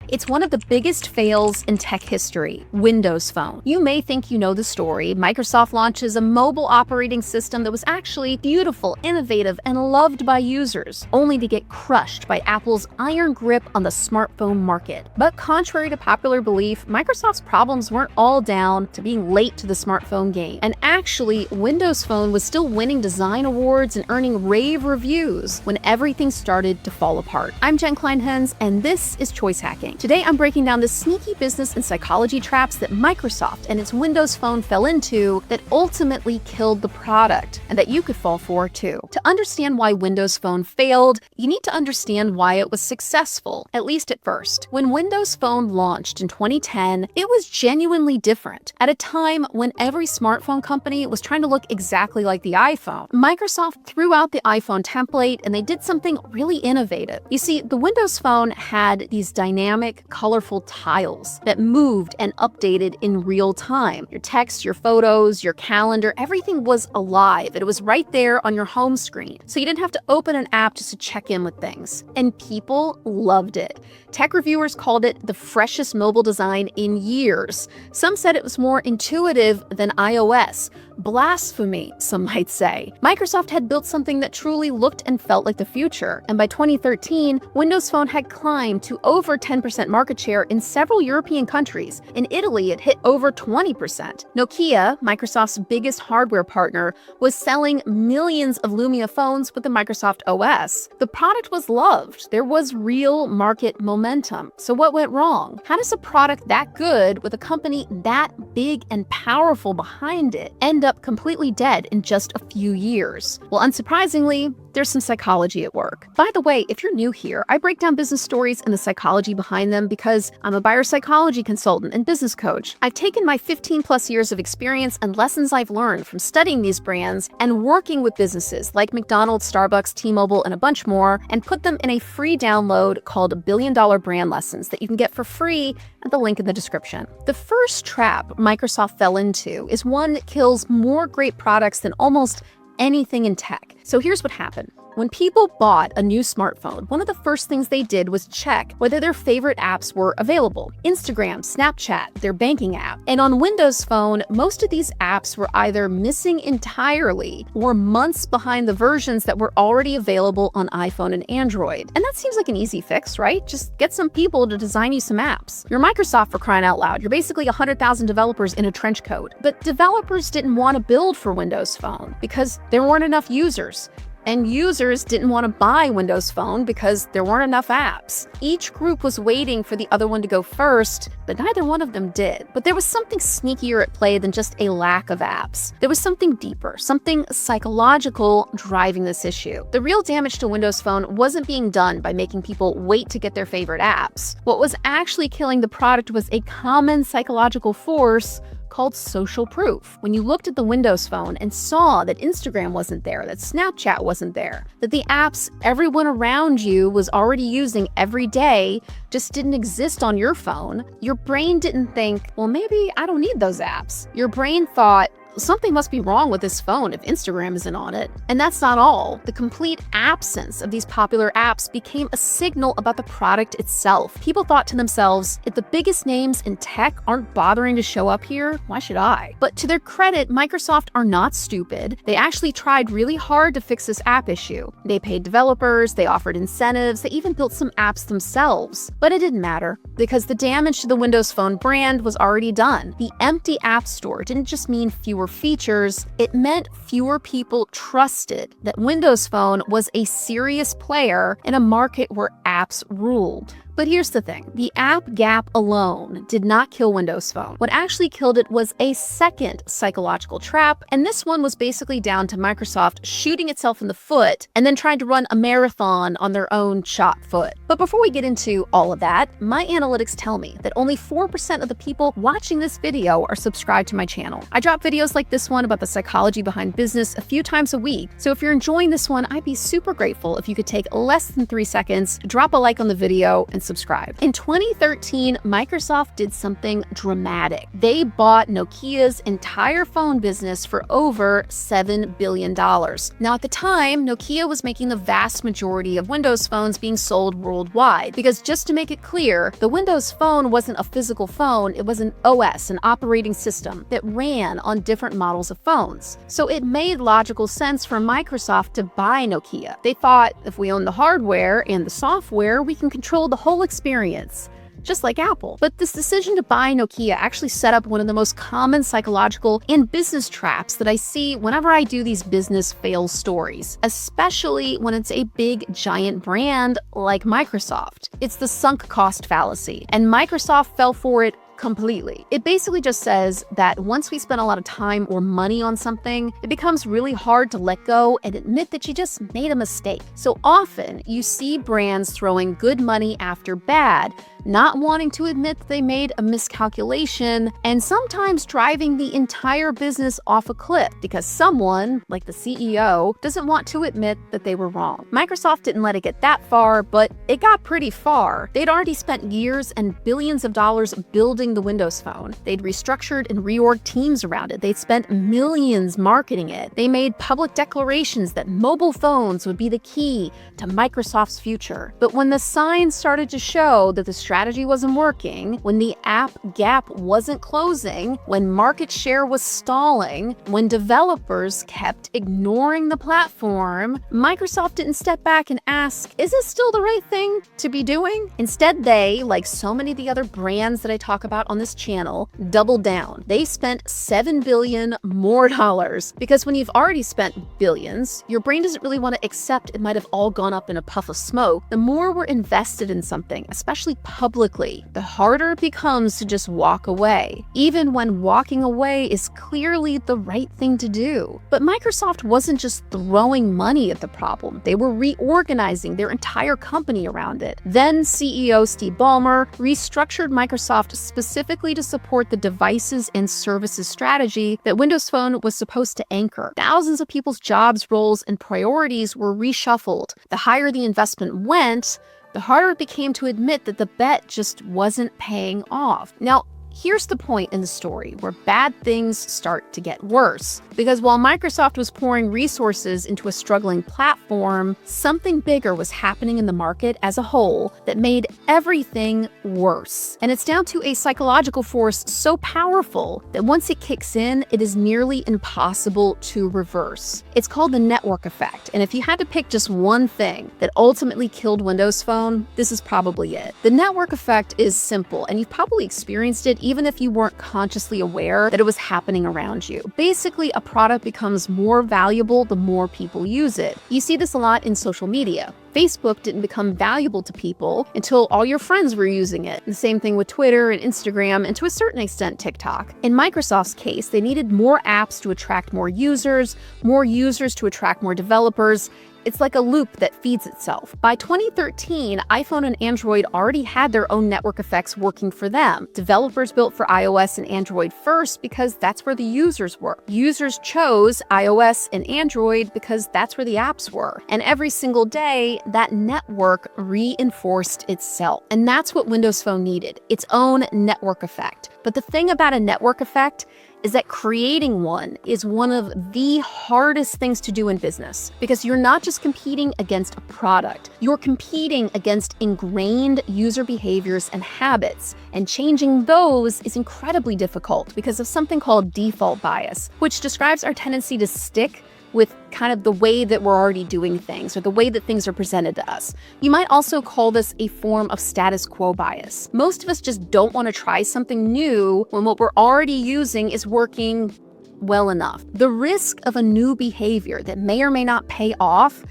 It's one of the biggest fails in tech history, Windows Phone. You may think you know the story. Microsoft launches a mobile operating system that was actually beautiful, innovative, and loved by users, only to get crushed by Apple's iron grip on the smartphone market. But contrary to popular belief, Microsoft's problems weren't all down to being late to the smartphone game. And actually, Windows Phone was still winning design awards and earning rave reviews when everything started to fall apart. I'm Jen Kleinhens, and this is Choice Hacking. Today, I'm breaking down the sneaky business and psychology traps that Microsoft and its Windows Phone fell into that ultimately killed the product, and that you could fall for too. To understand why Windows Phone failed, you need to understand why it was successful, at least at first. When Windows Phone launched in 2010, it was genuinely different. At a time when every smartphone company was trying to look exactly like the iPhone, Microsoft threw out the iPhone template and they did something really innovative. You see, the Windows Phone had these dynamic, colorful tiles that moved and updated in real time. Your text, your photos, your calendar, everything was alive. It was right there on your home screen. So you didn't have to open an app just to check in with things. And people loved it. Tech reviewers called it the freshest mobile design in years. Some said it was more intuitive than iOS. Blasphemy, some might say. Microsoft had built something that truly looked and felt like the future, and by 2013, Windows Phone had climbed to over 10% market share in several European countries. In Italy, it hit over 20%. Nokia, Microsoft's biggest hardware partner, was selling millions of Lumia phones with the Microsoft OS. The product was loved. There was real market momentum. So what went wrong? How does a product that good with a company that big and powerful behind it end up completely dead in just a few years? Well, unsurprisingly, there's some psychology at work. By the way, if you're new here, I break down business stories and the psychology behind them because I'm a buyer psychology consultant and business coach. I've taken my 15 plus years of experience and lessons I've learned from studying these brands and working with businesses like McDonald's, Starbucks, T-Mobile, and a bunch more, and put them in a free download called $1 Billion Brand Lessons that you can get for free at the link in the description. The first trap Microsoft fell into is one that kills more great products than almost anything in tech. So here's what happened. When people bought a new smartphone, one of the first things they did was check whether their favorite apps were available. Instagram, Snapchat, their banking app. And on Windows Phone, most of these apps were either missing entirely or months behind the versions that were already available on iPhone and Android. And that seems like an easy fix, right? Just get some people to design you some apps. You're Microsoft, for crying out loud. You're basically 100,000 developers in a trench coat. But developers didn't want to build for Windows Phone because there weren't enough users. And users didn't want to buy Windows Phone because there weren't enough apps. Each group was waiting for the other one to go first, but neither one of them did. But there was something sneakier at play than just a lack of apps. There was something deeper, something psychological driving this issue. The real damage to Windows Phone wasn't being done by making people wait to get their favorite apps. What was actually killing the product was a common psychological force called social proof. When you looked at the Windows Phone and saw that Instagram wasn't there, that Snapchat wasn't there, that the apps everyone around you was already using every day just didn't exist on your phone, your brain didn't think, well, maybe I don't need those apps. Your brain thought, something must be wrong with this phone if Instagram isn't on it. And that's not all. The complete absence of these popular apps became a signal about the product itself. People thought to themselves, if the biggest names in tech aren't bothering to show up here, why should I? But to their credit, Microsoft are not stupid. They actually tried really hard to fix this app issue. They paid developers, they offered incentives, they even built some apps themselves. But it didn't matter because the damage to the Windows Phone brand was already done. The empty app store didn't just mean fewer features, it meant fewer people trusted that Windows Phone was a serious player in a market where apps ruled. But here's the thing, the app gap alone did not kill Windows Phone. What actually killed it was a second psychological trap, and this one was basically down to Microsoft shooting itself in the foot and then trying to run a marathon on their own shot foot. But before we get into all of that, my analytics tell me that only 4% of the people watching this video are subscribed to my channel. I drop videos like this one about the psychology behind business a few times a week, so if you're enjoying this one, I'd be super grateful if you could take less than 3 seconds, drop a like on the video, and subscribe. In 2013, Microsoft did something dramatic. They bought Nokia's entire phone business for over $7 billion. Now, at the time, Nokia was making the vast majority of Windows phones being sold worldwide, because just to make it clear, the Windows Phone wasn't a physical phone, it was an OS, an operating system, that ran on different models of phones. So it made logical sense for Microsoft to buy Nokia. They thought, if we own the hardware and the software, we can control the whole experience, just like Apple. But this decision to buy Nokia actually set up one of the most common psychological and business traps that I see whenever I do these business fail stories, especially when it's a big, giant brand like Microsoft. It's the sunk cost fallacy, and Microsoft fell for it completely. It basically just says that once we spend a lot of time or money on something, it becomes really hard to let go and admit that you just made a mistake. So often you see brands throwing good money after bad, not wanting to admit that they made a miscalculation, and sometimes driving the entire business off a cliff because someone, like the CEO, doesn't want to admit that they were wrong. Microsoft didn't let it get that far, but it got pretty far. They'd already spent years and billions of dollars building the Windows Phone. They'd restructured and reorged teams around it. They'd spent millions marketing it. They made public declarations that mobile phones would be the key to Microsoft's future. But when the signs started to show that the strategy wasn't working, when the app gap wasn't closing, when market share was stalling, when developers kept ignoring the platform, Microsoft didn't step back and ask, is this still the right thing to be doing? Instead, they, like so many of the other brands that I talk about on this channel, doubled down. They spent $7 billion more dollars, because when you've already spent billions, your brain doesn't really want to accept it might have all gone up in a puff of smoke. The more we're invested in something, especially publicly, the harder it becomes to just walk away, even when walking away is clearly the right thing to do. But Microsoft wasn't just throwing money at the problem. They were reorganizing their entire company around it. Then CEO Steve Ballmer restructured Microsoft specifically to support the devices and services strategy that Windows Phone was supposed to anchor. Thousands of people's jobs, roles, and priorities were reshuffled. The higher the investment went, the harder it became to admit that the bet just wasn't paying off. Now, here's the point in the story where bad things start to get worse. Because while Microsoft was pouring resources into a struggling platform, something bigger was happening in the market as a whole that made everything worse. And it's down to a psychological force so powerful that once it kicks in, it is nearly impossible to reverse. It's called the network effect. And if you had to pick just one thing that ultimately killed Windows Phone, this is probably it. The network effect is simple, and you've probably experienced it even if you weren't consciously aware that it was happening around you. Basically, a product becomes more valuable the more people use it. You see this a lot in social media. Facebook didn't become valuable to people until all your friends were using it. The same thing with Twitter and Instagram, and to a certain extent TikTok. In Microsoft's case, they needed more apps to attract more users to attract more developers. It's like a loop that feeds itself. By 2013, iPhone and Android already had their own network effects working for them. Developers built for iOS and Android first because that's where the users were. Users chose iOS and Android because that's where the apps were. And every single day, that network reinforced itself. And that's what Windows Phone needed, its own network effect. But the thing about a network effect is that creating one is one of the hardest things to do in business, because you're not just competing against a product, you're competing against ingrained user behaviors and habits, and changing those is incredibly difficult because of something called default bias, which describes our tendency to stick with kind of the way that we're already doing things, or the way that things are presented to us. You might also call this a form of status quo bias. Most of us just don't want to try something new when what we're already using is working well enough. The risk of a new behavior that may or may not pay off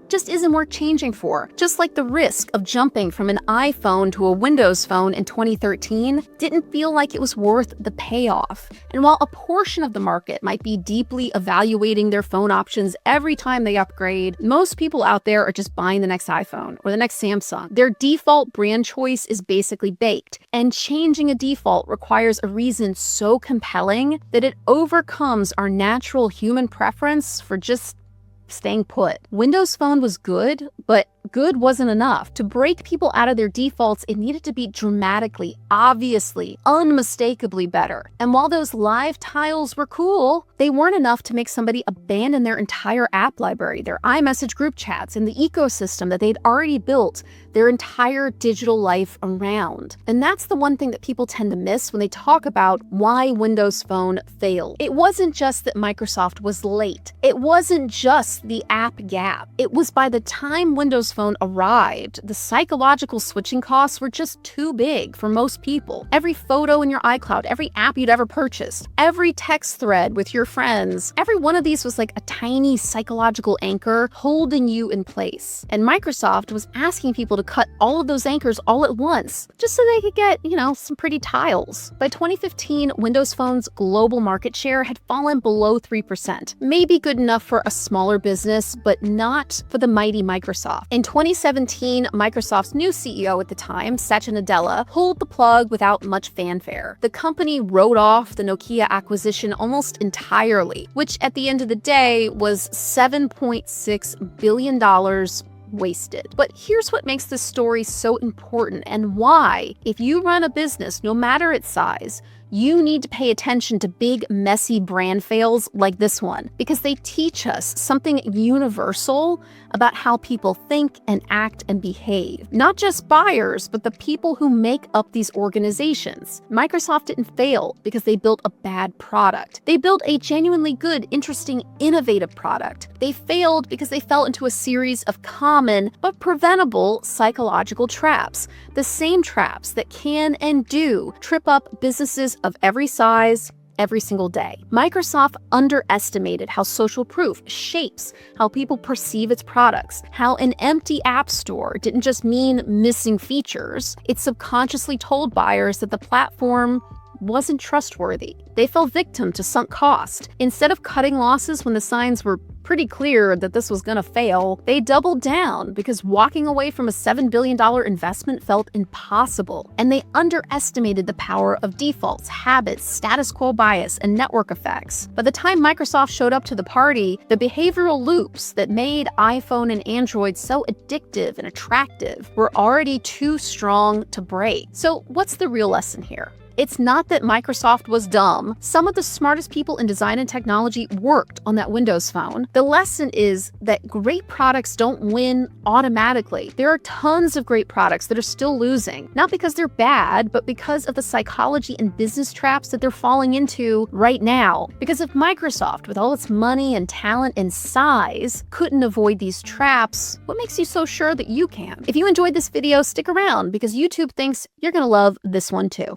just isn't worth changing for. Just like the risk of jumping from an iPhone to a Windows Phone in 2013 didn't feel like it was worth the payoff. And while a portion of the market might be deeply evaluating their phone options every time they upgrade, most people out there are just buying the next iPhone or the next Samsung. Their default brand choice is basically baked, and changing a default requires a reason so compelling that it overcomes our natural human preference for just staying put. Windows Phone was good, But good wasn't enough. To break people out of their defaults, it needed to be dramatically, obviously, unmistakably better. And while those live tiles were cool, they weren't enough to make somebody abandon their entire app library, their iMessage group chats, and the ecosystem that they'd already built their entire digital life around. And that's the one thing that people tend to miss when they talk about why Windows Phone failed. It wasn't just that Microsoft was late. It wasn't just the app gap. It was by the time Windows Phone arrived, the psychological switching costs were just too big for most people. Every photo in your iCloud, every app you'd ever purchased, every text thread with your friends, every one of these was like a tiny psychological anchor holding you in place. And Microsoft was asking people to cut all of those anchors all at once, just so they could get, some pretty tiles. By 2015, Windows Phone's global market share had fallen below 3%. Maybe good enough for a smaller business, but not for the mighty Microsoft. In 2017, Microsoft's new CEO at the time, Satya Nadella, pulled the plug without much fanfare. The company wrote off the Nokia acquisition almost entirely, which at the end of the day was $7.6 billion wasted. But here's what makes this story so important and why, if you run a business, no matter its size, you need to pay attention to big, messy brand fails like this one, because they teach us something universal about how people think and act and behave. Not just buyers, but the people who make up these organizations. Microsoft didn't fail because they built a bad product. They built a genuinely good, interesting, innovative product. They failed because they fell into a series of common but preventable psychological traps. The same traps that can and do trip up businesses of every size, every single day. Microsoft underestimated how social proof shapes how people perceive its products, how an empty app store didn't just mean missing features. It subconsciously told buyers that the platform wasn't trustworthy. They fell victim to sunk cost. Instead of cutting losses when the signs were pretty clear that this was going to fail, they doubled down because walking away from a $7 billion investment felt impossible. And they underestimated the power of defaults, habits, status quo bias, and network effects. By the time Microsoft showed up to the party, the behavioral loops that made iPhone and Android so addictive and attractive were already too strong to break. So what's the real lesson here? It's not that Microsoft was dumb. Some of the smartest people in design and technology worked on that Windows Phone. The lesson is that great products don't win automatically. There are tons of great products that are still losing, not because they're bad, but because of the psychology and business traps that they're falling into right now. Because if Microsoft, with all its money and talent and size, couldn't avoid these traps, what makes you so sure that you can? If you enjoyed this video, stick around because YouTube thinks you're gonna love this one too.